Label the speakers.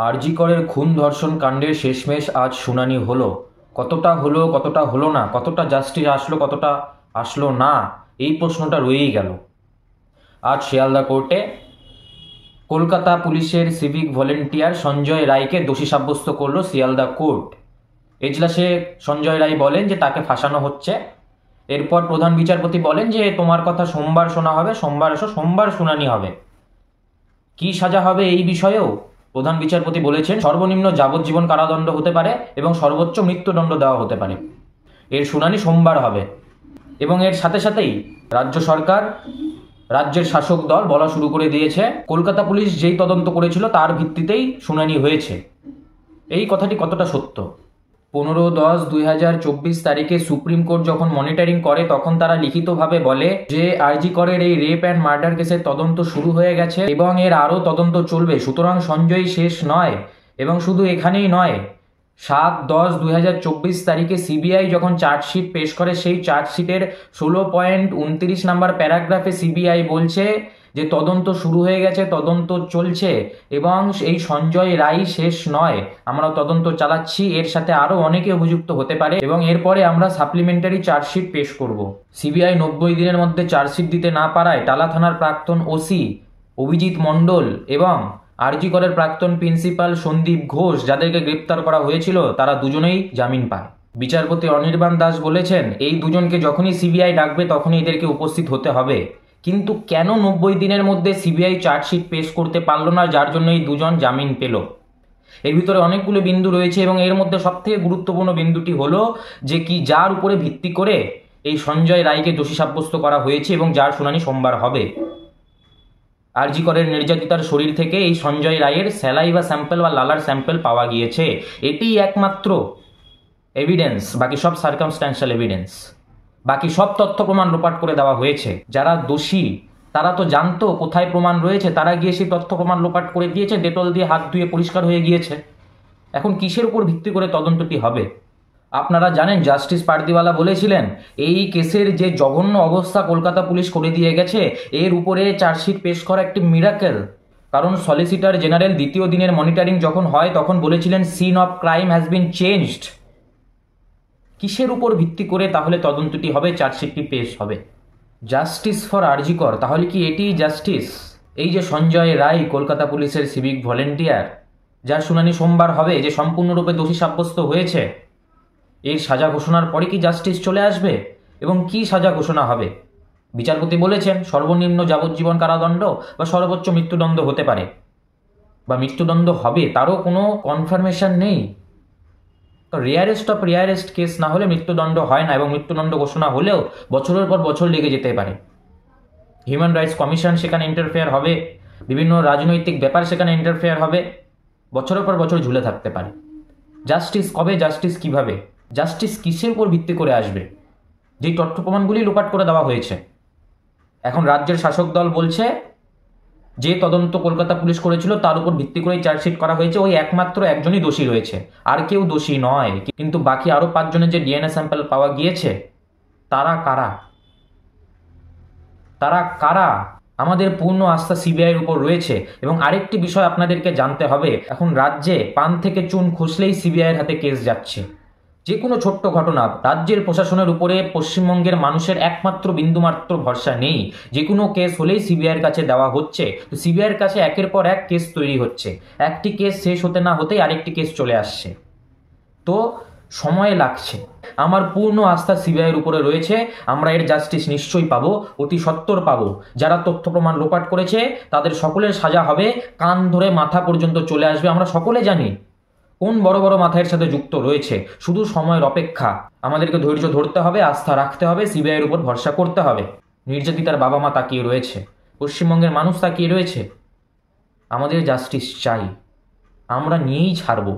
Speaker 1: আরজি করের খুন ধর্ষণ কাণ্ডের শেষমেশ আজ শুনানি হলো। কতটা হলো না, কতটা জাস্টিস আসলো, কতটা আসলো না, এই প্রশ্নটা রয়েই গেল। আজ শিয়ালদা কোর্টে কলকাতা পুলিশের সিভিক ভলেন্টিয়ার সঞ্জয় রায়কে দোষী সাব্যস্ত করলো শিয়ালদা কোর্ট। এজলাসে সঞ্জয় রায় বলেন যে তাকে ফাঁসানো হচ্ছে। এরপর প্রধান বিচারপতি বলেন যে তোমার কথা সোমবার শোনা হবে, সোমবার এসো, সোমবার শুনানি হবে। কি সাজা হবে এই বিষয়েও প্রধান বিচারপতি বলেছেন সর্বনিম্ন যাবজ্জীবন কারাদণ্ড হতে পারে এবং সর্বোচ্চ মৃত্যুদণ্ড দেওয়া হতে পারে। এর শুনানি সোমবার হবে এবং এর সাথে সাথেই রাজ্য সরকার, রাজ্যের শাসক দল বলা শুরু করে দিয়েছে কলকাতা পুলিশ যেই তদন্ত করেছিল তার ভিত্তিতেই শুনানি হয়েছে। এই কথাটি কতটা সত্য? 15/10/2024 তারিখে সুপ্রিম কোর্ট যখন মনিটরিং করে তখন তারা লিখিতভাবে বলে যে আরজি করের এই রেপ অ্যান্ড মার্ডার কেসের তদন্ত শুরু হয়ে গেছে এবং এর আরও তদন্ত চলবে। সুতরাং সঞ্জয় শেষ নয় এবং শুধু এখানেই নয়, 7/10/2024 তারিখে সিবিআই যখন চার্জশিট পেশ করে সেই চার্জশিটের 16.29 নাম্বার প্যারাগ্রাফে সিবিআই বলছে যে তদন্ত শুরু হয়ে গেছে, তদন্ত চলছে এবং এই সঞ্জয় রায় শেষ নয়, আমরা তদন্ত চালাচ্ছি, এর সাথে আরও অনেকে অভিযুক্ত হতে পারে এবং এরপরে আমরা সাপ্লিমেন্টারি চার্জশিট পেশ করব। সিবিআই 90 দিনের মধ্যে চার্জশিট দিতে না পারায় টালা থানার প্রাক্তন ওসি অভিজিৎ মণ্ডল এবং আরজি করের প্রাক্তন প্রিন্সিপাল সন্দীপ ঘোষ, যাদেরকে গ্রেপ্তার করা হয়েছিল, তারা দুজনেই জামিন পায়। বিচারপতি অনির্বাণ দাস বলেছেন এই দুজনকে যখনই সিবিআই ডাকবে তখনই এদেরকে উপস্থিত হতে হবে। কিন্তু কেন 90 দিনের মধ্যে সিবিআই চার্জশিট পেশ করতে পারলো না, যার জন্য এই দুজন জামিন পেল? এর ভিতরে অনেকগুলো বিন্দু রয়েছে এবং এর মধ্যে সবথেকে গুরুত্বপূর্ণ বিন্দুটি হলো যে যার উপরে ভিত্তি করে এই সঞ্জয় রায়কে দোষী সাব্যস্ত করা হয়েছে এবং যার শুনানি সোমবার হবে। আরজি করের নির্যাতিতার শরীর থেকে এই সঞ্জয় রায়ের স্যালাইভা স্যাম্পল বা লালার স্যাম্পল পাওয়া গিয়েছে। এটিই একমাত্র এভিডেন্স, বাকি সব সার্কামস্ট্যান্সিয়াল এভিডেন্স, বাকি সব তথ্য প্রমাণ লোপাট করে দেওয়া হয়েছে। যারা দোষী তারা তো জানতো কোথায় প্রমাণ রয়েছে, তারা গিয়ে সেই তথ্য প্রমাণ লোপাট করে দিয়েছে, ডেটল দিয়ে হাত ধুয়ে পরিষ্কার হয়ে গিয়েছে। এখন কিসের উপর ভিত্তি করে তদন্তটি হবে? আপনারা জানেন জাস্টিস পারদিওয়ালা বলেছিলেন এই কেসের যে জঘন্য অবস্থা কলকাতা পুলিশ করে দিয়ে গেছে এর উপরে চার্জশিট পেশ করা একটি মিরাকেল। কারণ সলিসিটর জেনারেল দ্বিতীয় দিনের মনিটরিং যখন হয় তখন বলেছিলেন scene of crime has been changed. কিসের উপর ভিত্তি করে তাহলে তদন্তটি হবে, চার্জশিটটি পেশ হবে? জাস্টিস ফর আরজি কর, তাহলে কি এটিই জাস্টিস? এই যে সঞ্জয় রায় কলকাতা পুলিশের সিভিক ভলেন্টিয়ার, যার শুনানি সোমবার হবে, যে সম্পূর্ণরূপে দোষী সাব্যস্ত হয়েছে, এর সাজা ঘোষণার পরে কি জাস্টিস চলে আসবে এবং কি সাজা ঘোষণা হবে? বিচারপতি বলেছেন সর্বনিম্ন যাবজ্জীবন কারাদণ্ড বা সর্বোচ্চ মৃত্যুদণ্ড হতে পারে বা মৃত্যুদণ্ড হবে, তারও কোনো কনফার্মেশন নেই। রেয়ারেস্ট অফ রেয়ারেস্ট কেস না হলে মৃত্যুদণ্ড হয় না এবং মৃত্যুদণ্ড ঘোষণা হলেও বছরের পর বছর লেগে যেতে পারে। হিউম্যান রাইটস কমিশন সেখানে ইন্টারফেয়ার হবে, বিভিন্ন রাজনৈতিক ব্যাপার সেখানে ইন্টারফেয়ার হবে, বছরের পর বছর ঝুলে থাকতে পারে। জাস্টিস কবে, জাস্টিস কিভাবে, জাস্টিস কিসের উপর ভিত্তি করে আসবে? যেই তথ্য প্রমাণগুলি লোপাট করে দেওয়া হয়েছে। এখন রাজ্যের শাসক দল বলছে যে তদন্ত কলকাতা পুলিশ করেছিল তার উপর ভিত্তি করেই চার্জশিট করা হয়েছে, ওই একমাত্র একজনই দোষী রয়েছে, আর কেউ দোষী নয়। কিন্তু বাকি আরও 5 জনের যে ডিএনএ স্যাম্পল পাওয়া গিয়েছে তারা কারা? তারা কারা? আমাদের পূর্ণ আস্থা সিবিআইয়ের উপর রয়েছে। এবং আরেকটি বিষয় আপনাদেরকে জানতে হবে, এখন রাজ্যে পান থেকে চুন খসলেই সিবিআইয়ের হাতে কেস যাচ্ছে। যে কোনো ছোট্ট ঘটনা, রাজ্যের প্রশাসনের উপরে পশ্চিমবঙ্গের মানুষের একমাত্র বিন্দুমাত্র ভরসা নেই। যে কোনো কেস হলেই সিবিআইয়ের কাছে দেওয়া হচ্ছে। তো সিবিআইয়ের কাছে একের পর এক কেস তৈরি হচ্ছে, একটি কেস শেষ হতে না হতেই আরেকটি কেস চলে আসছে। তো সময় লাগছে। আমার পূর্ণ আস্থা সিবিআইয়ের উপরে রয়েছে, আমরা এর জাস্টিস নিশ্চয়ই পাবো, অতি সত্বর পাবো। যারা তথ্য প্রমাণ লোপাট করেছে তাদের সকলের সাজা হবে, কান ধরে মাথা পর্যন্ত চলে আসবে। আমরা সকলে জানি কোন বড় বড় মাথায়ের সাথে যুক্ত রয়েছে, শুধু সময়ের অপেক্ষা। আমাদেরকে ধৈর্য ধরতে হবে, আস্থা রাখতে হবে, সিবিআইয়ের উপর ভরসা করতে হবে। নির্যাতিতার বাবা মা তাকিয়ে রয়েছে, পশ্চিমবঙ্গের মানুষ তাকিয়ে রয়েছে। আমাদের জাস্টিস চাই, আমরা নিয়েই ছাড়বো।